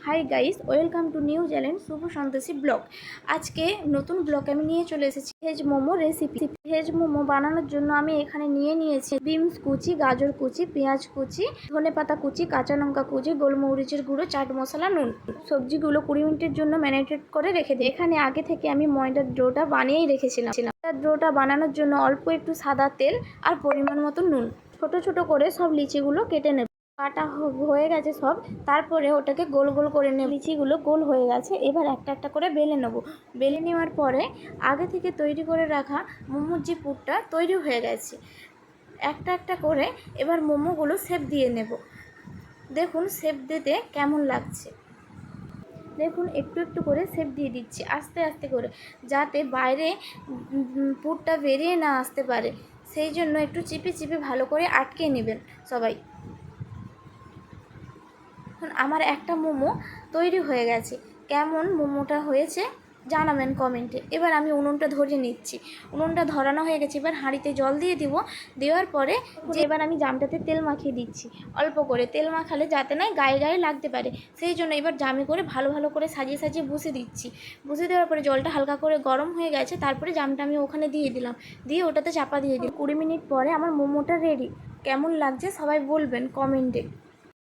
High guys, welcome to new channel Shubho Santoshi vlog. আজকে নতুন vlog আমি নিয়ে চলে এসেছি veg momo recipe. Veg momo বানানোর জন্য আমি এখানে নিয়েছি বিনস কুচি, গাজর কুচি, পেঁয়াজ কুচি, ধনেপাতা কুচি, কাঁচা লঙ্কা কুচি, গোলমরিচের গুঁড়ো, চাট মশলা, নুন। সবজিগুলো 20 মিনিটের জন্য ম্যারিনেট করে রেখে দিই। এখানে আগে থেকে আমি ময়দার ডোটা বানিয়েই রেখেছিলাম। ডোটা বানানোর জন্য অল্প একটু সাদা তেল আর পরিমাণ মতো নুন। ছোট ছোট করে সব লিচিগুলো কেটে নেব। কাটা হয়ে গেছে সব, তারপরে ওটাকে গোল গোল করে নেব। লিচিগুলো গোল হয়ে গেছে, এবার একটা একটা করে বেলে নেব। বেলে নেওয়ার পরে আগে থেকে তৈরি করে রাখা মোমোর যে পুরটা তৈরি হয়ে গেছে, একটা একটা করে এবার মোমোগুলো শেপ দিয়ে নেব। দেখুন শেপ দিতে কেমন লাগছে। দেখুন একটু একটু করে শেপ দিয়ে দিচ্ছি আস্তে আস্তে করে, যাতে বাইরে পুরটা বেরিয়ে না আসতে পারে। সেই জন্য একটু চিপে চিপে ভালো করে আটকে নেবেন সবাই। এখন আমার একটা মোমো তৈরি হয়ে গেছে। কেমন মোমোটা হয়েছে জানাবেন কমেন্টে। এবার আমি উনুনটা ধরিয়ে নিচ্ছি। উনুনটা ধরানো হয়ে গেছে, এবার হাঁড়িতে জল দিয়ে দিব। দেওয়ার পরে এবার আমি জামটাতে তেল মাখিয়ে দিচ্ছি। অল্প করে তেল মাখালে যাতে না গায়ে গায়ে লাগতে পারে, সেই জন্য এবার জামে করে ভালো ভালো করে সাজিয়ে সাজিয়ে বসে দিচ্ছি। বসে দেওয়ার পরে জলটা হালকা করে গরম হয়ে গেছে, তারপরে জামটা আমি ওখানে দিয়ে দিলাম। দিয়ে ওটাতে চাপা দিয়ে দিই। 20 মিনিট পরে আমার মোমোটা রেডি। কেমন লাগছে সবাই বলবেন কমেন্টে।